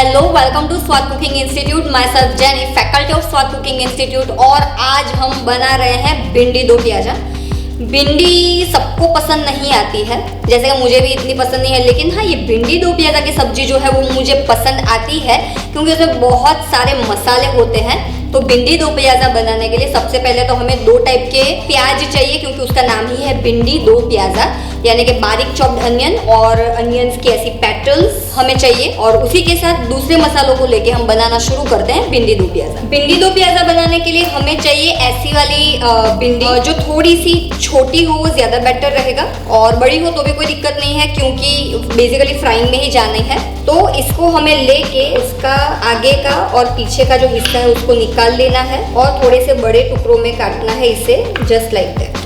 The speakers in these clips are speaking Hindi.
हेलो, वेलकम टू स्वाद cooking institute. My self jenny, faculty of स्वाद कुकिंग इंस्टीट्यूट। और आज हम बना रहे हैं भिंडी दो प्याजा। भिंडी सबको पसंद नहीं आती है, जैसे कि मुझे भी इतनी पसंद नहीं है, लेकिन हाँ, ये भिंडी दो प्याजा की सब्जी जो है वो मुझे पसंद आती है क्योंकि उसमें बहुत सारे मसाले होते हैं। तो भिंडी दो प्याजा बनाने के लिए सबसे पहले तो हमें दो टाइप के प्याज चाहिए, क्योंकि उसका नाम ही है भिंडी दो प्याजा, यानी कि बारीक चॉप्ड अनियन और अनियंस की ऐसी पेटल्स हमें चाहिए। और उसी के साथ दूसरे मसालों को लेके हम बनाना शुरू करते हैं भिंडी दो प्याजा। भिंडी दो प्याजा बनाने के लिए हमें चाहिए ऐसी वाली भिंडी जो थोड़ी सी छोटी हो, वो ज्यादा बेटर रहेगा, और बड़ी हो तो भी कोई दिक्कत नहीं है क्योंकि बेसिकली फ्राइंग में ही जाना है। तो इसको हमें लेके उसका आगे का और पीछे का जो हिस्सा है उसको निकाल लेना है और थोड़े से बड़े टुकड़ों में काटना है इसे, जस्ट लाइक दैट।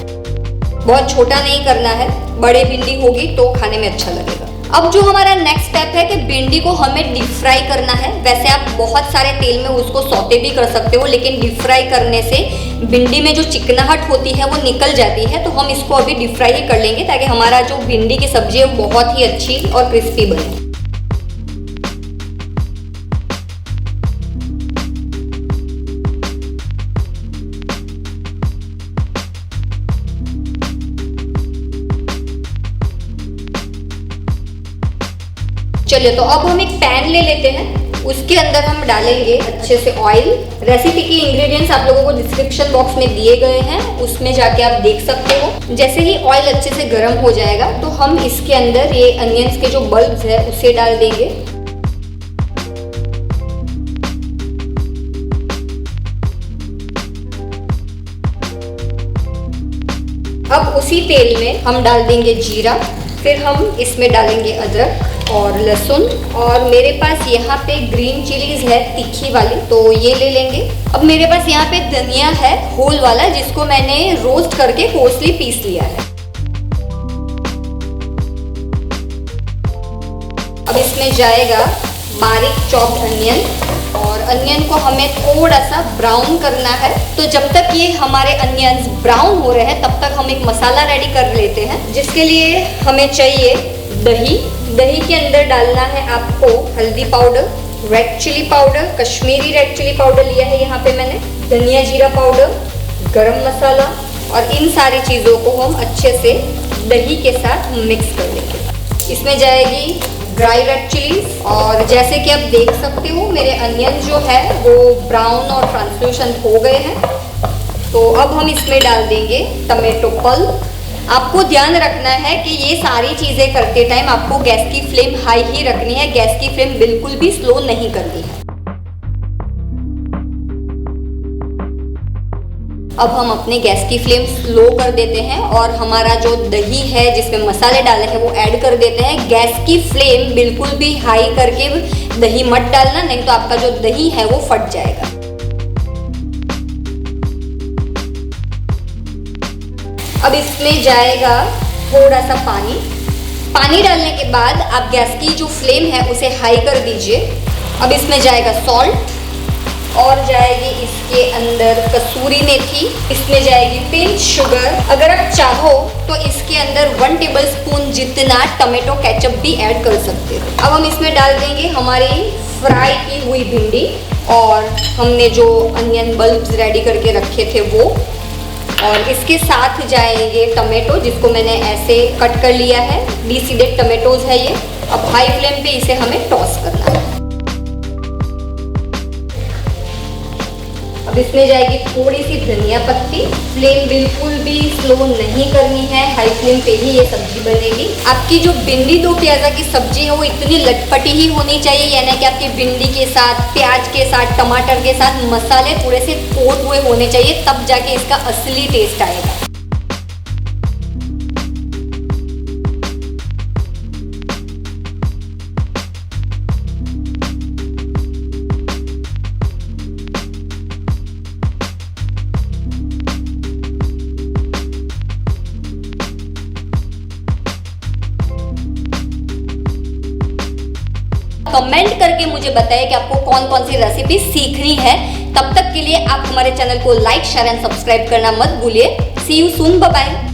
बहुत छोटा नहीं करना है, बड़े भिंडी होगी तो खाने में अच्छा लगेगा। अब जो हमारा नेक्स्ट स्टेप है कि भिंडी को हमें डीप फ्राई करना है। वैसे आप बहुत सारे तेल में उसको सौते भी कर सकते हो, लेकिन डीप फ्राई करने से भिंडी में जो चिकनाहट होती है वो निकल जाती है। तो हम इसको अभी डीप फ्राई ही कर लेंगे ताकि हमारा जो भिंडी की सब्जी है वो बहुत ही अच्छी और क्रिस्पी बने। चलिए, तो अब हम एक पैन ले लेते हैं, उसके अंदर हम डालेंगे अच्छे से ऑयल। रेसिपी की इंग्रेडिएंट्स आप लोगों को डिस्क्रिप्शन बॉक्स में दिए गए हैं, उसमें जाके आप देख सकते हो। जैसे ही ऑयल अच्छे से गर्म हो जाएगा तो हम इसके अंदर ये अनियंस के जो बल्ब्स है उसे डाल देंगे। अब उसी तेल में हम डाल देंगे जीरा, फिर हम इसमें डालेंगे अदरक और लहसुन, और मेरे पास यहाँ पे ग्रीन चिलीज है तीखी वाली, तो ये ले लेंगे। अब मेरे पास यहाँ पे धनिया है होल वाला, जिसको मैंने रोस्ट करके कोर्सली पीस लिया है। अब इसमें जाएगा बारीक चॉप्ड अनियन, और अनियन को हमें थोड़ा सा ब्राउन करना है। तो जब तक ये हमारे अनियंस ब्राउन हो रहे हैं तब तक हम एक मसाला रेडी कर लेते हैं, जिसके लिए हमें चाहिए दही। दही के अंदर डालना है आपको हल्दी powder, red chilli powder, Kashmiri red chilli powder लिया है यहाँ पे मैंने, धनिया जीरा पाउडर, गरम मसाला, और इन सारी चीज़ों को हम अच्छे से दही के साथ मिक्स कर लेंगे। इसमें जाएगी ड्राई रेड चिलीज, और जैसे कि आप देख सकते हो मेरे अनियन जो है वो ब्राउन और ट्रांसलूसेंट हो गए हैं। तो अब हम इसमें डाल देंगे टमेटो पल्प। आपको ध्यान रखना है कि ये सारी चीज़ें करते टाइम आपको गैस की फ्लेम हाई ही रखनी है, गैस की फ्लेम बिल्कुल भी स्लो नहीं करनी है। अब हम अपने गैस की फ्लेम स्लो कर देते हैं और हमारा जो दही है जिसमें मसाले डाले हैं वो ऐड कर देते हैं। गैस की फ्लेम बिल्कुल भी हाई करके दही मत डालना, नहीं तो आपका जो दही है वो फट जाएगा। अब इसमें जाएगा थोड़ा सा पानी। पानी डालने के बाद आप गैस की जो फ्लेम है उसे हाई कर दीजिए। अब इसमें जाएगा सॉल्ट, और जाएगी इसके अंदर कसूरी मेथी, इसमें जाएगी पिंच शुगर। अगर आप चाहो तो इसके अंदर 1 टेबलस्पून जितना टमेटो केचप भी ऐड कर सकते हो। अब हम इसमें डाल देंगे हमारी फ्राई की हुई भिंडी, और हमने जो अनियन बल्ब्स रेडी करके रखे थे वो, और इसके साथ जाएंगे टमेटो, जिसको मैंने ऐसे कट कर लिया है, डीसीडेड टमेटोज है ये। अब हाई फ्लेम पे इसे हमें टॉस करना है। अब इसमें जाएगी थोड़ी सी धनिया पत्ती। फ्लेम बिल्कुल भी स्लो नहीं करनी है, हाई फ्लेम पे ही ये सब्जी बनेगी। आपकी जो भिंडी दो प्याजा की सब्जी है वो इतनी लटपटी ही होनी चाहिए, यानी कि आपकी भिंडी के साथ, प्याज के साथ, टमाटर के साथ मसाले थोड़े से कोट हुए होने चाहिए, तब जाके इसका असली टेस्ट आएगा। कमेंट करके मुझे बताइए कि आपको कौन कौन सी रेसिपी सीखनी है। तब तक के लिए आप हमारे चैनल को लाइक, शेयर एंड सब्सक्राइब करना मत भूलिए। सी यू सून, बाय बाय।